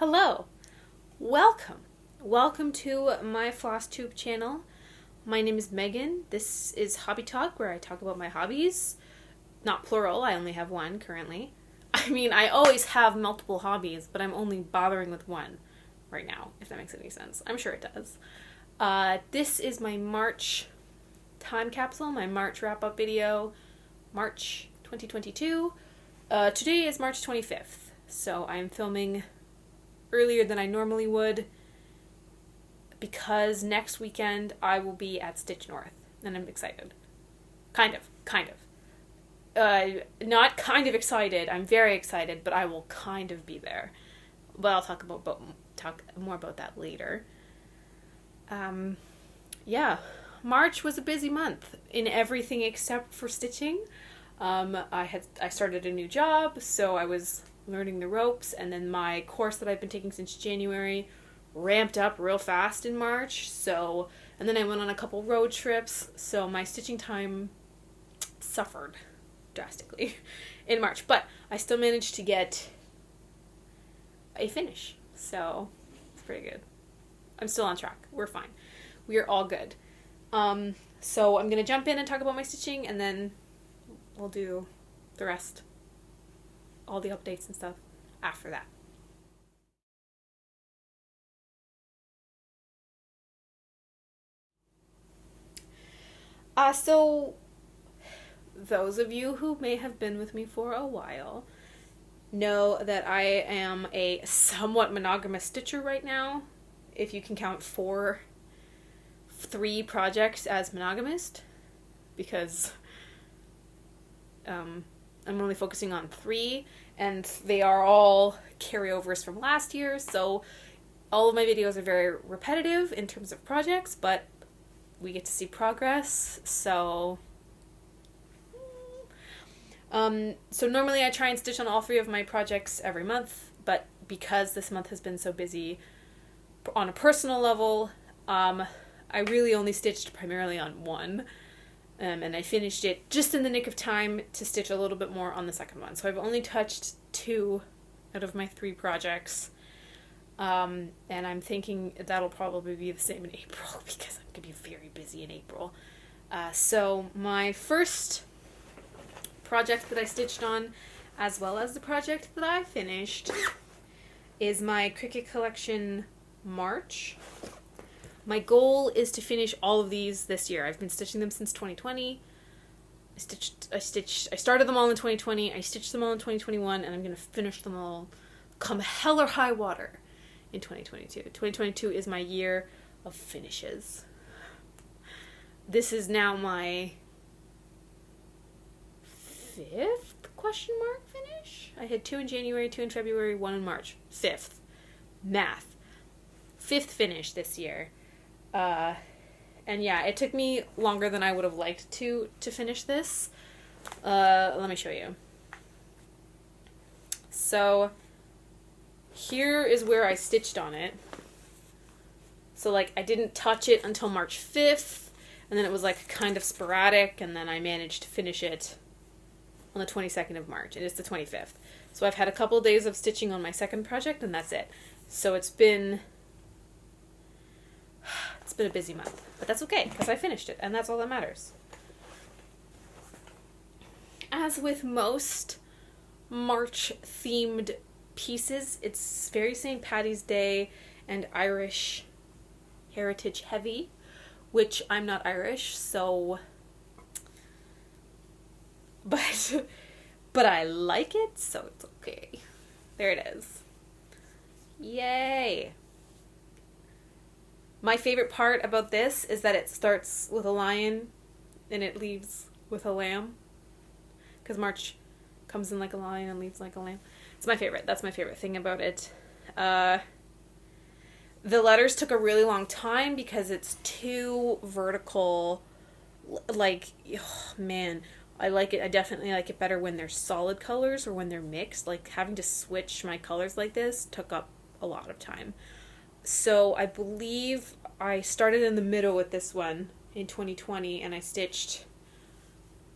Hello, welcome to my Floss Tube channel. My name is Megan. This is Hobby Talk, where I talk about my hobbies. Not plural, I only have one currently. I mean, I always have multiple hobbies, but I'm only bothering with one right now, if that makes any sense. I'm sure it does. This is my March time capsule, my March wrap-up video, March 2022. Today is March 25th, so I'm filming earlier than I normally would because next weekend I will be at Stitch North, and I'm excited. Kind of. Not kind of excited, I'm very excited, but I will kind of be there. But I'll talk more about that later. Yeah, March was a busy month in everything except for stitching. I started a new job, so I was learning the ropes, and then my course that I've been taking since January ramped up real fast in March, and then I went on a couple road trips, so my stitching time suffered drastically in March, but I still managed to get a finish, so it's pretty good. I'm still on track. We're fine. We are all good. So I'm gonna jump in and talk about my stitching, and then we'll do the rest, all the updates and stuff after that. So those of you who may have been with me for a while know that I am a somewhat monogamous stitcher right now, if you can count 3 projects as monogamous, because I'm only focusing on 3, and they are all carryovers from last year, so all of my videos are very repetitive in terms of projects, but we get to see progress, so normally I try and stitch on all 3 of my projects every month, but because this month has been so busy on a personal level, I really only stitched primarily on 1. And I finished it just in the nick of time to stitch a little bit more on the second one. So I've only touched 2 out of my 3 projects. And I'm thinking that'll probably be the same in April because I'm going to be very busy in April. So my first project that I stitched on, as well as the project that I finished, is my Cricut Collection March. My goal is to finish all of these this year. I've been stitching them since 2020. I started them all in 2020. I stitched them all in 2021, and I'm going to finish them all come hell or high water in 2022. 2022 is my year of finishes. This is now my 5th question mark finish? I had 2 in January, 2 in February, 1 in March. 5th. Math. 5th finish this year. And yeah, it took me longer than I would have liked to finish this. Let me show you. So, here is where I stitched on it. So, like, I didn't touch it until March 5th, and then it was, like, kind of sporadic, and then I managed to finish it on the 22nd of March, and it's the 25th. So I've had a couple of days of stitching on my second project, and that's it. So it's been a busy month, but that's okay because I finished it, and that's all that matters. As with most March themed pieces, it's very St. Paddy's Day and Irish heritage heavy, which I'm not Irish, so but I like it, so it's okay. There it is. Yay! My favorite part about this is that it starts with a lion and it leaves with a lamb. Because March comes in like a lion and leaves like a lamb. It's my favorite. That's my favorite thing about it. The letters took a really long time because it's too vertical. Like, oh, man, I like it. I definitely like it better when they're solid colors or when they're mixed. Like, having to switch my colors like this took up a lot of time. So I believe I started in the middle with this one in 2020, and I stitched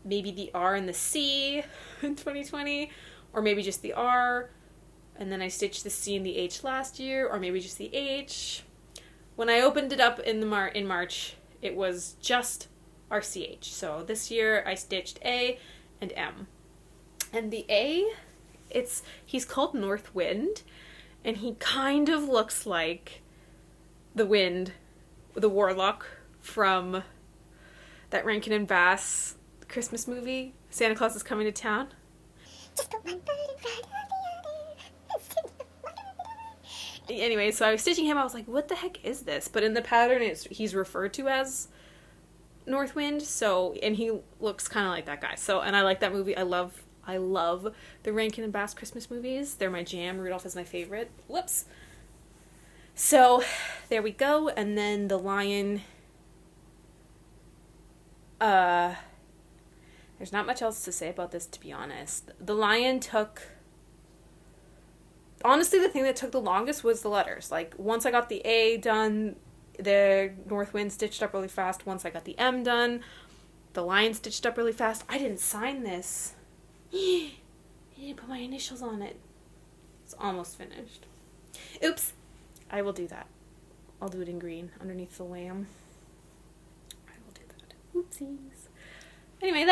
maybe the R and the C in 2020, or maybe just the R, and then I stitched the C and the H last year, or maybe just the H. When I opened it up in March, it was just RCH. So this year I stitched A and M. And the A, he's called North Wind, and he kind of looks like the Wind, the warlock from that Rankin and Bass Christmas movie, Santa Claus is Coming to Town. Anyway, so I was stitching him, I was like, what the heck is this? But in the pattern, he's referred to as North Wind, so, and he looks kind of like that guy. So, and I like that movie. I love the Rankin and Bass Christmas movies. They're my jam. Rudolph is my favorite. Whoops. So, there we go. And then the lion, there's not much else to say about this, to be honest. The lion honestly, the thing that took the longest was the letters. Like, once I got the A done, the North Wind stitched up really fast. Once I got the M done, the lion stitched up really fast. I didn't sign this. I didn't put my initials on it. It's almost finished. Oops. I will do that. I'll do it in green underneath the lamb. I will do that. Oopsies. Anyway,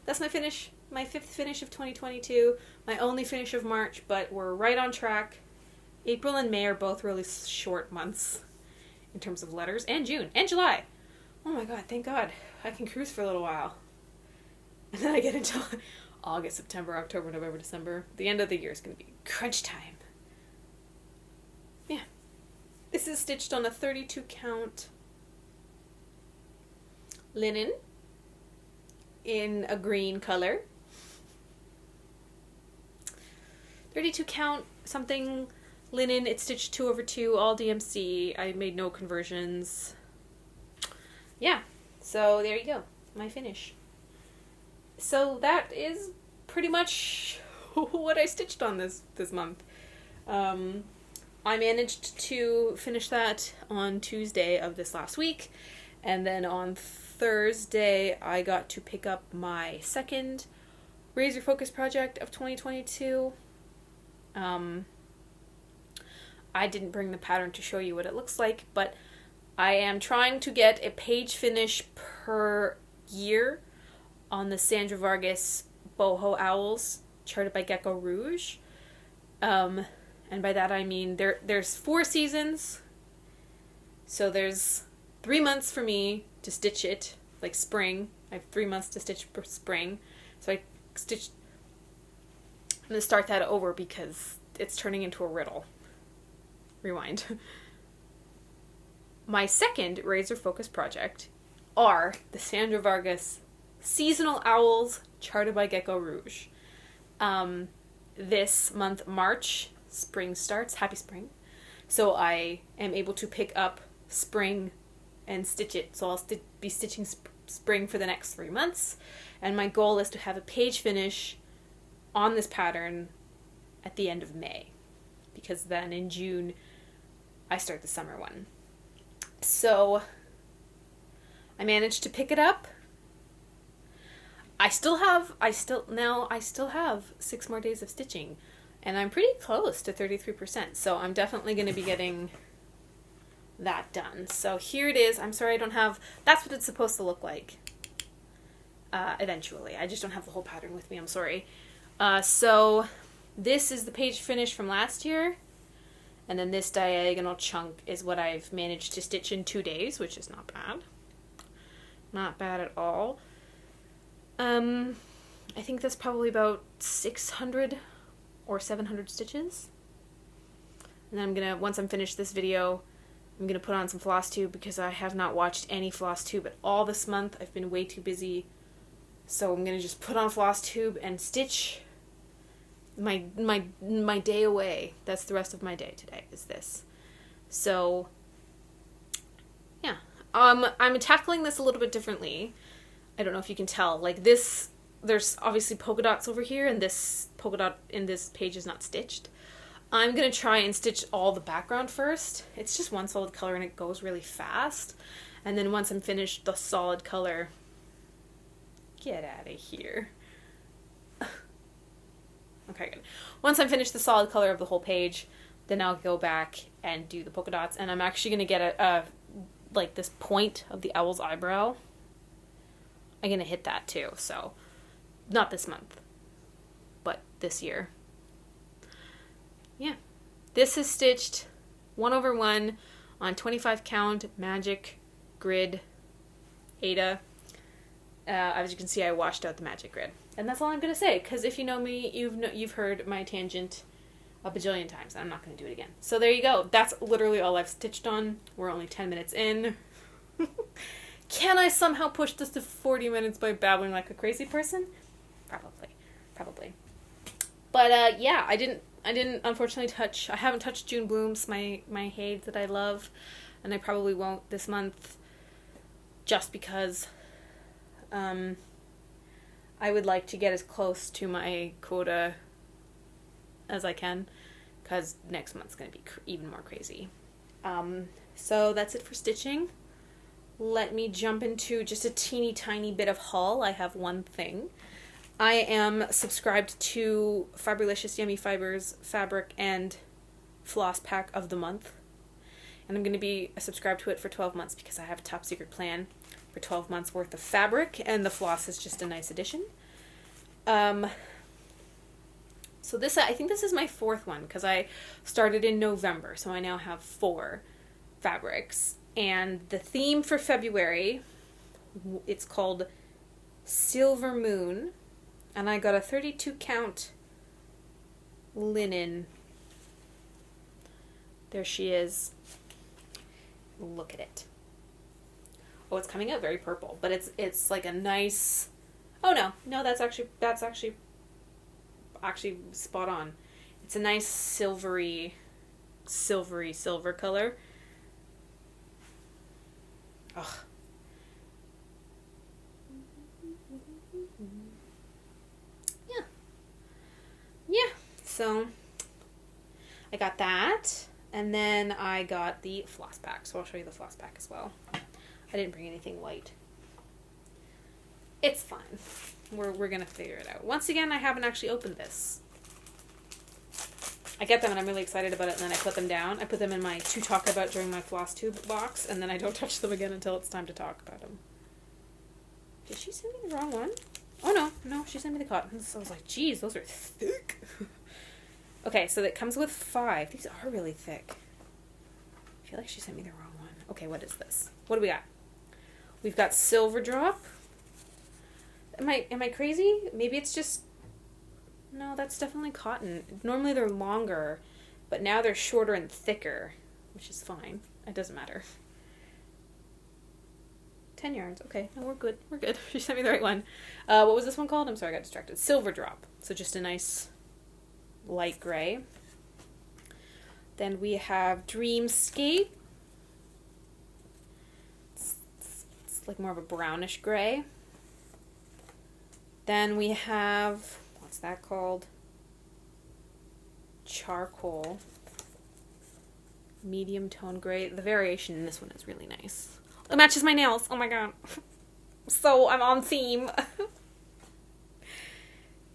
that's my finish. My 5th finish of 2022. My only finish of March, but we're right on track. April and May are both really short months in terms of letters. And June. And July. Oh my god, thank God. I can cruise for a little while. And then I get into August, September, October, November, December. The end of the year is going to be crunch time. Yeah. This is stitched on a 32 count linen in a green color. 32 count something linen. It's stitched 2/2, all DMC. I made no conversions. Yeah. So there you go. My finish. So that is pretty much what I stitched on this month. I managed to finish that on Tuesday of this last week, and then on Thursday I got to pick up my second Razor Focus project of 2022. I didn't bring the pattern to show you what it looks like, but I am trying to get a page finish per year on the Sandra Vargas Boho Owls, charted by Gecko Rouge. And by that I mean there's 4 seasons, so there's 3 months for me to stitch it, like spring. I have 3 months to stitch for spring, so I'm going to start that over because it's turning into a riddle. Rewind. My second Razor Focus project are the Sandra Vargas Seasonal Owls, charted by Gecko Rouge. This month, March, spring starts. Happy spring. So I am able to pick up spring and stitch it. So I'll be stitching spring for the next 3 months. And my goal is to have a page finish on this pattern at the end of May, because then in June I start the summer one. So I managed to pick it up. I still have 6 more days of stitching, and I'm pretty close to 33%, so I'm definitely going to be getting that done. So here it is. I'm sorry I don't have, that's what it's supposed to look like eventually. I just don't have the whole pattern with me, I'm sorry. So this is the page finish from last year, and then this diagonal chunk is what I've managed to stitch in 2 days, which is not bad. Not bad at all. I think that's probably about 600 or 700 stitches. And then once I'm finished this video, I'm gonna put on some floss tube because I have not watched any floss tube at all this month. I've been way too busy. So I'm gonna just put on floss tube and stitch my day away. That's the rest of my day today, is this. So yeah. I'm tackling this a little bit differently. I don't know if you can tell. Like this, there's obviously polka dots over here, and this polka dot in this page is not stitched. I'm going to try and stitch all the background first. It's just one solid color and it goes really fast. And then once I'm finished the solid color, get out of here. Okay. Okay, good. Once I'm finished the solid color of the whole page, then I'll go back and do the polka dots. And I'm actually going to get a like this point of the owl's eyebrow. I'm going to hit that too. So not this month, but this year. Yeah. This is stitched 1/1 on 25 count magic grid Ada. As you can see, I washed out the magic grid. And that's all I'm going to say, because if you know me, you've heard my tangent a bajillion times. I'm not going to do it again. So there you go. That's literally all I've stitched on. We're only 10 minutes in. Can I somehow push this to 40 minutes by babbling like a crazy person? Probably. But yeah, I didn't unfortunately I haven't touched June Blooms, my Haid that I love, and I probably won't this month, just because I would like to get as close to my quota as I can, because next month's going to be even more crazy. So that's it for stitching. Let me jump into just a teeny tiny bit of haul. I have one thing. I am subscribed to Fabulicious Yummy Fibers fabric and floss pack of the month. And I'm going to be subscribed to it for 12 months because I have a top secret plan for 12 months worth of fabric, and the floss is just a nice addition. So this, I think this is my 4th one, because I started in November, so I now have 4 fabrics. And the theme for February, it's called Silver Moon, and I got a 32 count linen. There she is. Look at it. Oh, it's coming out very purple, but it's like a nice. Oh no, that's actually spot on. It's a nice silvery silver color. Ugh. Yeah. So I got that, and then I got the floss pack. So I'll show you the floss pack as well. I didn't bring anything light. It's fine. We're gonna figure it out. Once again, I haven't actually opened this. I get them and I'm really excited about it, and then I put them down. I put them in my to talk about during my floss tube box, and then I don't touch them again until it's time to talk about them. Did she send me the wrong one? Oh no, she sent me the cottons. So I was like, geez, those are thick. Okay, so it comes with 5. These are really thick. I feel like she sent me the wrong one. Okay, what is this? What do we got? We've got Silver Drop. Am I crazy? Maybe it's just... No, that's definitely cotton. Normally they're longer, but now they're shorter and thicker, which is fine. It doesn't matter. 10 yards. Okay, no, we're good. We're good. She sent me the right one. What was this one called? I'm sorry, I got distracted. Silver Drop. So just a nice light gray. Then we have Dreamscape. It's like more of a brownish gray. Then we have, what's that called? Charcoal. Medium tone gray. The variation in this one is really nice. It matches my nails. Oh my god. So I'm on theme.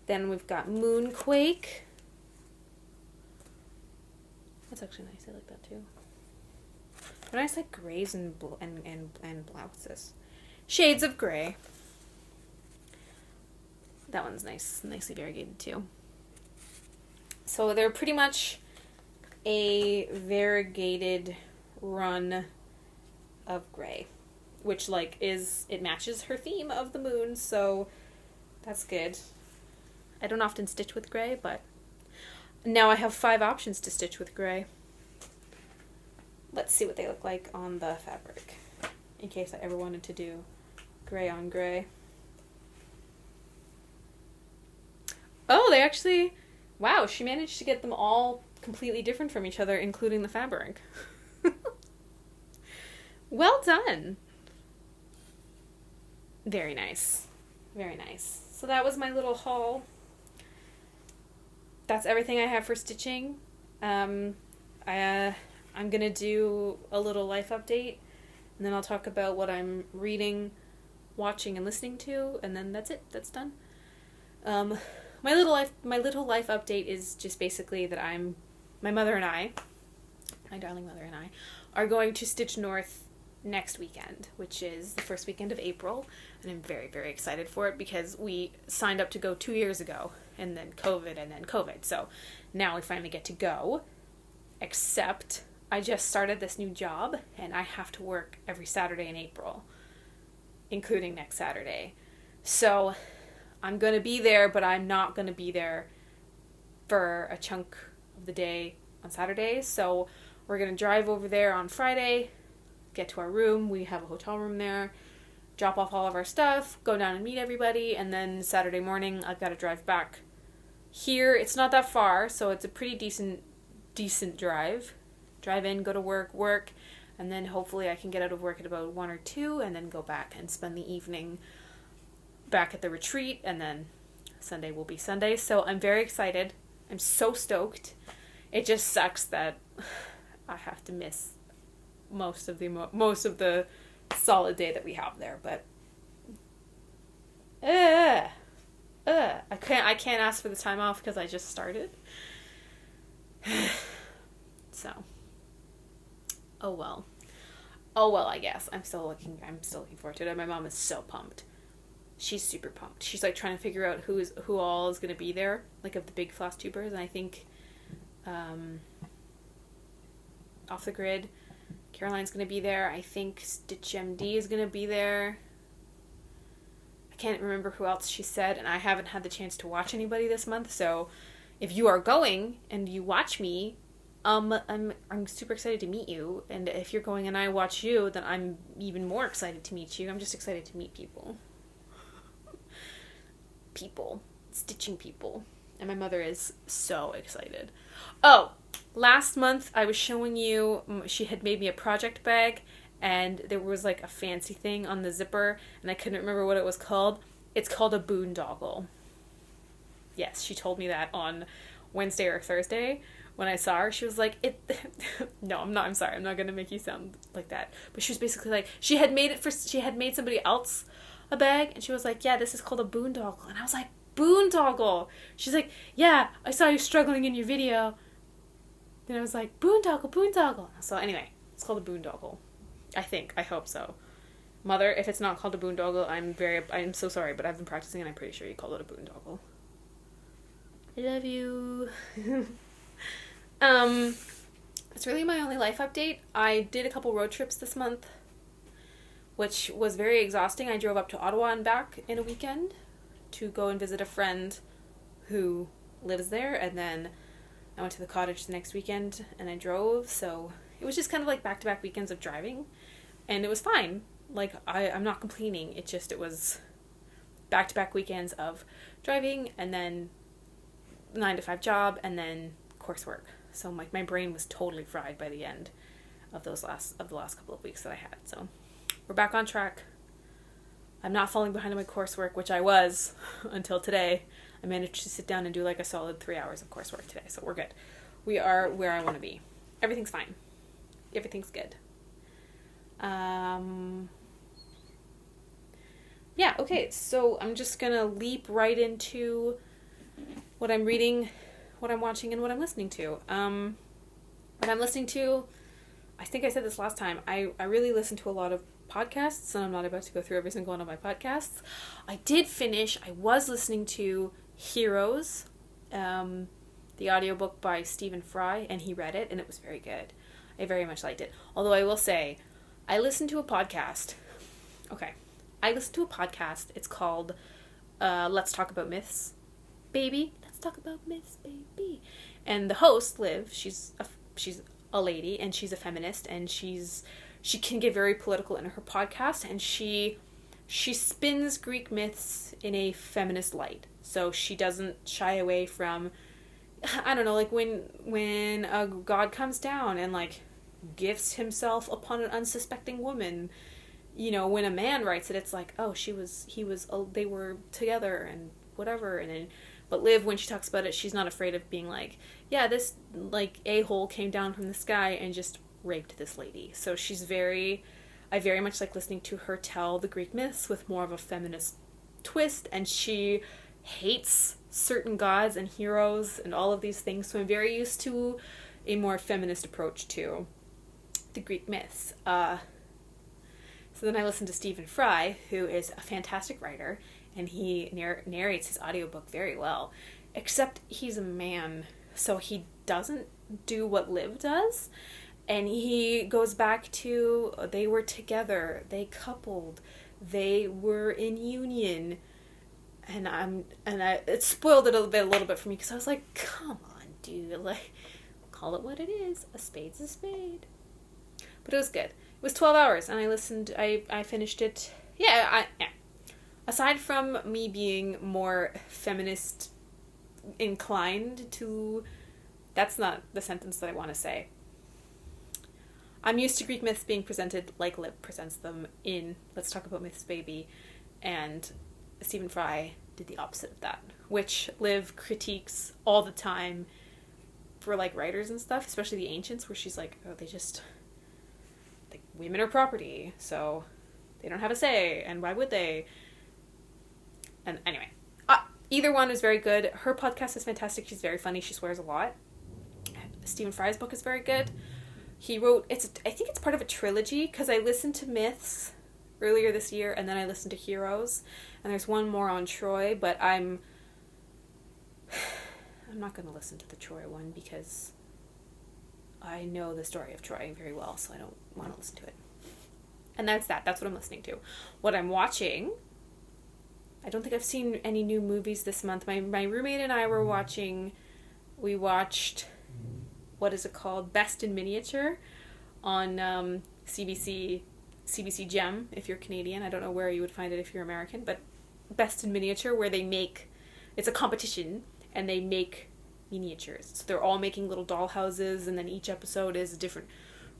Then we've got Moonquake. That's actually nice. I like that too. They're nice, like grays and blouses. Shades of gray. That one's nice, nicely variegated too. So they're pretty much a variegated run of gray, which like it matches her theme of the moon, so that's good. I don't often stitch with gray, but now I have 5 options to stitch with gray. Let's see what they look like on the fabric, in case I ever wanted to do gray on gray. Oh, they actually... Wow, she managed to get them all completely different from each other, including the fabric. Well done! Very nice. Very nice. So that was my little haul. That's everything I have for stitching. I'm gonna do a little life update, and then I'll talk about what I'm reading, watching, and listening to, and then that's it. That's done. my little life update is just basically that my mother and I, my darling mother and I, are going to Stitch North next weekend, which is the first weekend of April, and I'm very, very excited for it because we signed up to go 2 years ago, and then COVID, so now we finally get to go, except I just started this new job, and I have to work every Saturday in April, including next Saturday, so I'm going to be there, but I'm not going to be there for a chunk of the day on Saturday, so we're going to drive over there on Friday, get to our room, we have a hotel room there, drop off all of our stuff, go down and meet everybody, and then Saturday morning I've got to drive back here. It's not that far, so it's a pretty decent drive. Drive in, go to work, and then hopefully I can get out of work at about 1 or 2, and then go back and spend the evening back at the retreat, and then Sunday will be Sunday, so I'm very excited. I'm so stoked. It just sucks that I have to miss most of the solid day that we have there, but I can't ask for the time off because I just started. So oh well, I guess I'm still looking forward to it. My mom is so pumped. She's super pumped. She's like trying to figure out who all is going to be there, like of the big Floss tubers, and I think Off the Grid, Caroline's going to be there. I think Stitch MD is going to be there. I can't remember who else she said, and I haven't had the chance to watch anybody this month, so if you are going and you watch me, I'm super excited to meet you, and if you're going and I watch you, then I'm even more excited to meet you. I'm just excited to meet people. Stitching people. And my mother is so excited. Oh, last month I was showing you, she had made me a project bag, and there was like a fancy thing on the zipper, and I couldn't remember what it was called. It's called a boondoggle. Yes, she told me that on Wednesday or Thursday when I saw her. She was like, no, I'm sorry, I'm not going to make you sound like that. But she was basically like, she had made somebody else a bag, and she was like, yeah, this is called a boondoggle. And I was like, boondoggle? She's like, yeah, I saw you struggling in your video. Then I was like, boondoggle. So anyway, it's called a boondoggle. I hope so. Mother, if it's not called a boondoggle, I'm so sorry, but I've been practicing and I'm pretty sure you called it a boondoggle. I love you. It's really my only life update. I did a couple road trips this month, which was very exhausting. I drove up to Ottawa and back in a weekend to go and visit a friend who lives there, and then I went to the cottage the next weekend and I drove, so it was just kind of like back-to-back weekends of driving, and it was fine. Like, I'm not complaining. It was back-to-back weekends of driving, and then 9 to 5 job, and then coursework. So my brain was totally fried by the end of the last couple of weeks that I had. So we're back on track. I'm not falling behind on my coursework, which I was until today. I managed to sit down and do like a solid 3 hours of coursework today, so we're good. We are where I want to be. Everything's fine. Everything's good. Yeah, okay, so I'm just gonna leap right into what I'm reading, what I'm watching, and what I'm listening to. What I'm listening to, I think I said this last time, I really listen to a lot of podcasts, and I'm not about to go through every single one of my podcasts. I was listening to Heroes, the audiobook by Stephen Fry, and he read it, and it was very good. I very much liked it. Although I will say, I listened to a podcast. Okay. I listened to a podcast. It's called Let's Talk About Myths, Baby. Let's talk about myths, baby. And the host, Liv, she's a lady, and she's a feminist, and she can get very political in her podcast, and she spins Greek myths in a feminist light. So she doesn't shy away from, I don't know, like when a god comes down and like gifts himself upon an unsuspecting woman. You know, when a man writes it, it's like, oh, they were together and whatever. And then, but Liv, when she talks about it, she's not afraid of being like, yeah, this like a-hole came down from the sky and just raped this lady. So I very much like listening to her tell the Greek myths with more of a feminist twist, and she hates certain gods and heroes and all of these things. So I'm very used to a more feminist approach to the Greek myths. So then I listened to Stephen Fry, who is a fantastic writer, and he narrates his audiobook very well. Except he's a man, so he doesn't do what Liv does. And he goes back to, they were together, they coupled, they were in union. And it spoiled it a little bit for me, because I was like, come on, dude, like, call it what it is. A spade's a spade. But it was good. It was 12 hours, and I finished it. Yeah. Aside from me being more feminist inclined to, that's not the sentence that I want to say. I'm used to Greek myths being presented like Liv presents them in Let's Talk About Myths, Baby, and Stephen Fry did the opposite of that, which Liv critiques all the time for, like, writers and stuff, especially the ancients, where she's like, oh, they just, like, women are property, so they don't have a say, and why would they? And anyway, either one is very good. Her podcast is fantastic. She's very funny. She swears a lot. Stephen Fry's book is very good. He wrote, I think it's part of a trilogy, because I listened to Myths earlier this year, and then I listened to Heroes, and there's one more on Troy, but I'm not going to listen to the Troy one, because I know the story of Troy very well, so I don't want to listen to it. And that's what I'm listening to. What I'm watching, I don't think I've seen any new movies this month. My roommate and I we watched, what is it called? Best in Miniature on CBC Gem, if you're Canadian. I don't know where you would find it if you're American, but Best in Miniature, where it's a competition, and they make miniatures. So they're all making little doll houses, and then each episode is a different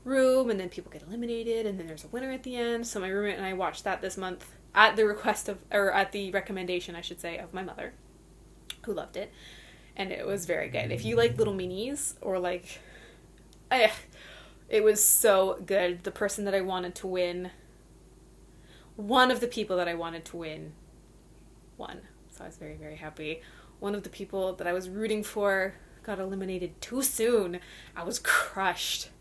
room, and then people get eliminated, and then there's a winner at the end. So my roommate and I watched that this month at the recommendation, I should say, of my mother, who loved it. And it was very good. If you like little minis, or like, it was so good. The person that I wanted to win, one of the people that I wanted to win, won. So I was very, very happy. One of the people that I was rooting for got eliminated too soon. I was crushed.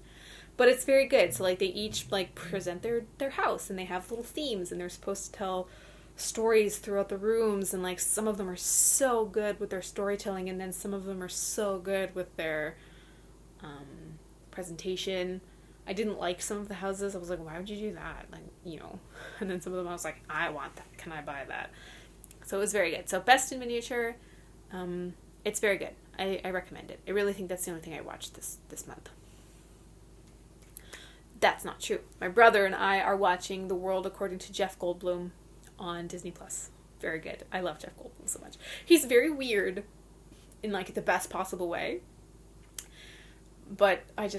But it's very good. So, like, they each, like, present their house, and they have little themes, and they're supposed to tell stories throughout the rooms, and, like, some of them are so good with their storytelling, and then some of them are so good with their presentation. I didn't like some of the houses. I was like, why would you do that? Like, you know. And then some of them I was like, I want that. Can I buy that? So it was very good. So Best in Miniature, it's very good. I recommend it. I really think that's the only thing I watched this month. That's not true. My brother and I are watching The World According to Jeff Goldblum on Disney+. Very good. I love Jeff Goldblum so much. He's very weird in, like, the best possible way. But I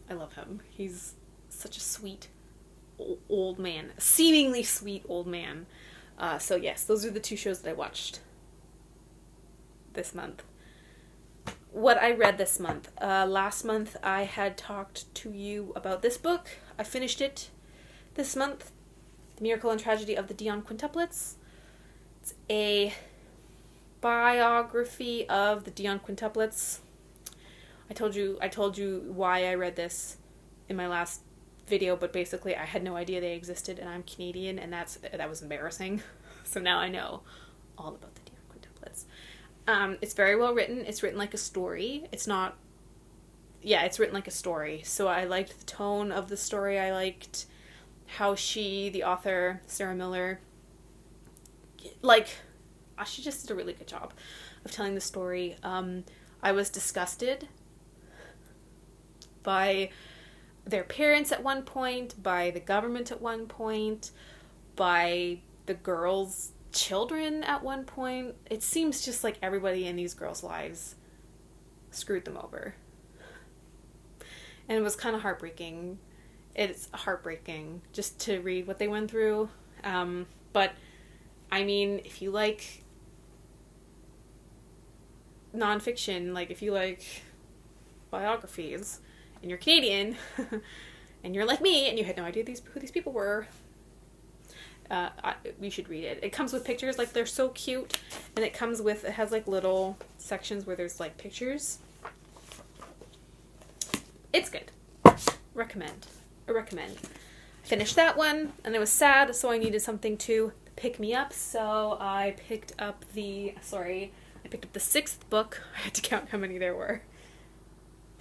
love him. He's such a sweet old man. Seemingly sweet old man. So yes, those are the two shows that I watched this month. What I read this month. Last month I had talked to you about this book. I finished it this month. The Miracle and Tragedy of the Dion Quintuplets. It's a biography of the Dion Quintuplets. I told you why I read this in my last video, but basically I had no idea they existed, and I'm Canadian, and that was embarrassing. So now I know all about the Dion Quintuplets. It's very well written. It's written like a story. It's written like a story. So I liked the tone of the story. I liked how the author, Sarah Miller, she just did a really good job of telling the story. I was disgusted by their parents at one point, by the government at one point, by the girls' children at one point. It seems just like everybody in these girls' lives screwed them over. And it was kind of heartbreaking. It's heartbreaking just to read what they went through. But, I mean, if you like nonfiction, like if you like biographies, and you're Canadian, and you're like me, and you had no idea who these people were, You should read it. It comes with pictures, like they're so cute, and it has like little sections where there's like pictures. It's good. Recommend. I recommend. I finished that one, and it was sad, so I needed something to pick me up, so I picked up the 6th book. I had to count how many there were.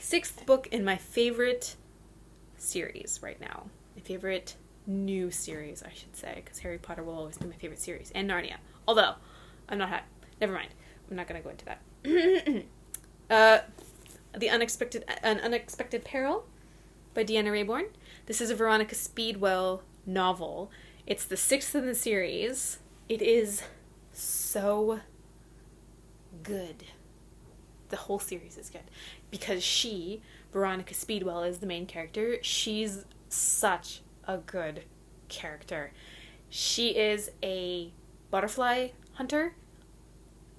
6th book in my favorite series right now. My favorite new series, I should say, because Harry Potter will always be my favorite series, and Narnia. Although, never mind. I'm not going to go into that. An Unexpected Peril by Deanna Reborn. This is a Veronica Speedwell novel. It's the 6th in the series. It is so good. The whole series is good. Because Veronica Speedwell, is the main character. She's such a good character. She is a butterfly hunter,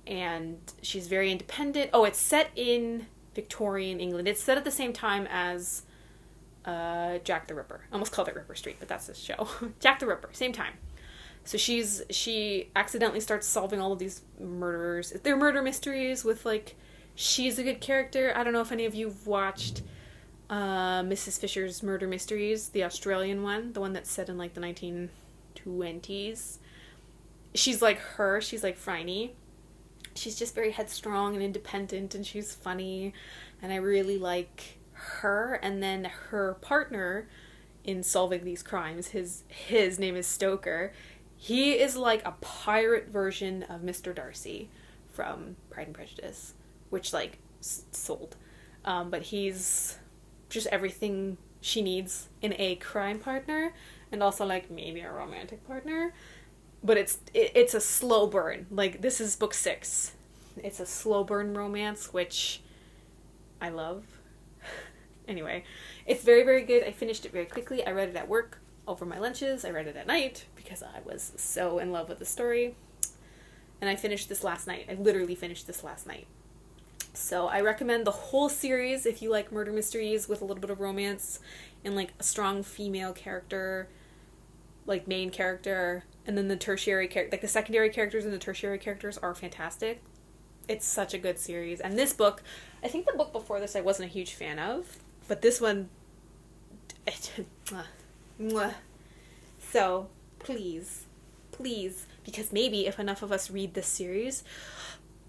and she's very independent. Oh, it's set in Victorian England. It's set at the same time as Jack the Ripper. I almost called it Ripper Street, but that's this show. Jack the Ripper, same time. So she accidentally starts solving all of these murders. They're murder mysteries with, like, she's a good character. I don't know if any of you've watched Mrs. Fisher's Murder Mysteries, the Australian one, the one that's set in, like, the 1920s. She's like her. She's like Phryne. She's just very headstrong and independent, and she's funny, and I really like her. And then her partner in solving these crimes, his name is Stoker. He is like a pirate version of Mr. Darcy from Pride and Prejudice, which, like, sold. But he's just everything she needs in a crime partner, and also, like, maybe a romantic partner. But it's a slow burn. Like, this is book 6. It's a slow burn romance, which I love. Anyway, it's very, very good. I finished it very quickly. I read it at work over my lunches. I read it at night because I was so in love with the story. And I finished this last night. I literally finished this last night. So I recommend the whole series if you like murder mysteries with a little bit of romance and, like, a strong female character, like, main character, and then the tertiary character, like, the secondary characters and the tertiary characters are fantastic. It's such a good series. And this book, I think the book before this I wasn't a huge fan of, but this one, so please, because maybe if enough of us read this series,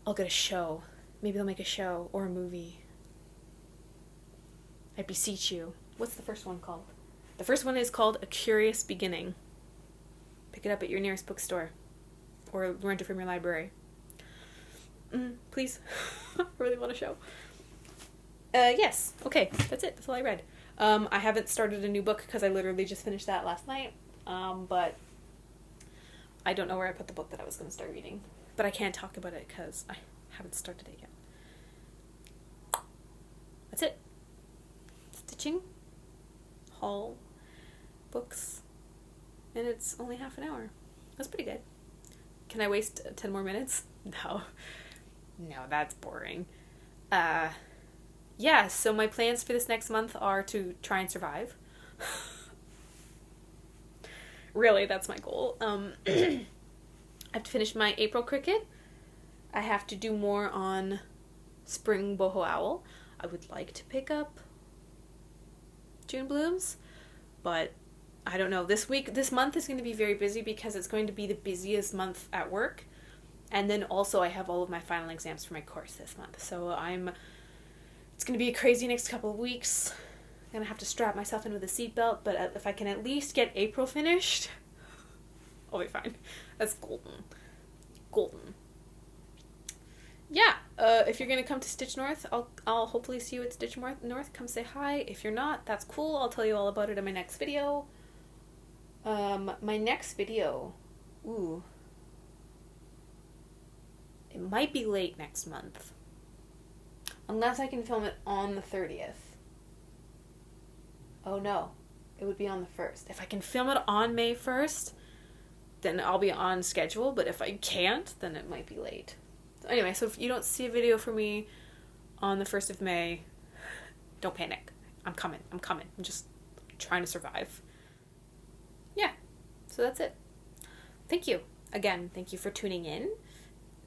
I'll get a show. Maybe they'll make a show or a movie. I beseech you. What's the first one called? The first one is called A Curious Beginning. Pick it up at your nearest bookstore or rent it from your library. Please. I really want a show. Yes. Okay, that's it. That's all I read. I haven't started a new book because I literally just finished that last night. But I don't know where I put the book that I was going to start reading. But I can't talk about it because I haven't started it yet. That's it. Stitching. Haul. Books. And it's only half an hour. That's pretty good. Can I waste 10 more minutes? No. No, that's boring. Yeah, so my plans for this next month are to try and survive. Really, that's my goal. I have to finish my April cricket. I have to do more on Spring Boho Owl. I would like to pick up June Blooms, but I don't know. This month is going to be very busy because it's going to be the busiest month at work. And then also I have all of my final exams for my course this month. So it's going to be a crazy next couple of weeks. I'm going to have to strap myself in with a seatbelt, but if I can at least get April finished, I'll be fine. That's golden. Golden. Yeah, if you're going to come to Stitch North, I'll hopefully see you at Stitch North. Come say hi. If you're not, that's cool. I'll tell you all about it in my next video. My next video, it might be late next month. Unless I can film it on the 30th. Oh no, it would be on the 1st. If I can film it on May 1st, then I'll be on schedule, but if I can't, then it might be late. So anyway, so if you don't see a video from me on the 1st of May, don't panic. I'm coming. I'm just trying to survive. Yeah, so that's it. thank you. Again, thank you for tuning in.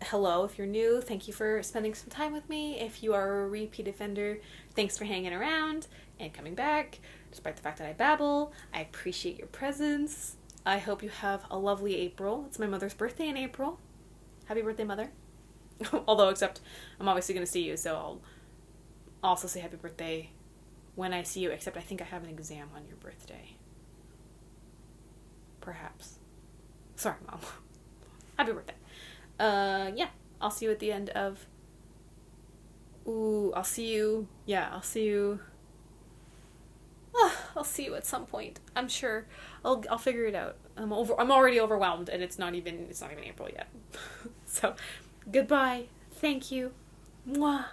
Hello, if you're new, thank you for spending some time with me. If you are a repeat offender, thanks for hanging around and coming back, despite the fact that I babble. I appreciate your presence. I hope you have a lovely April. It's my mother's birthday in April. Happy birthday, Mother. Although, except, I'm obviously going to see you, so I'll also say happy birthday when I see you, except I think I have an exam on your birthday. Perhaps. Sorry, Mom. Happy birthday. Yeah, I'll see you at the end of... I'll see you at some point. I'm sure. I'll figure it out. I'm already overwhelmed, and it's not even April yet. So, goodbye. Thank you. Mwah.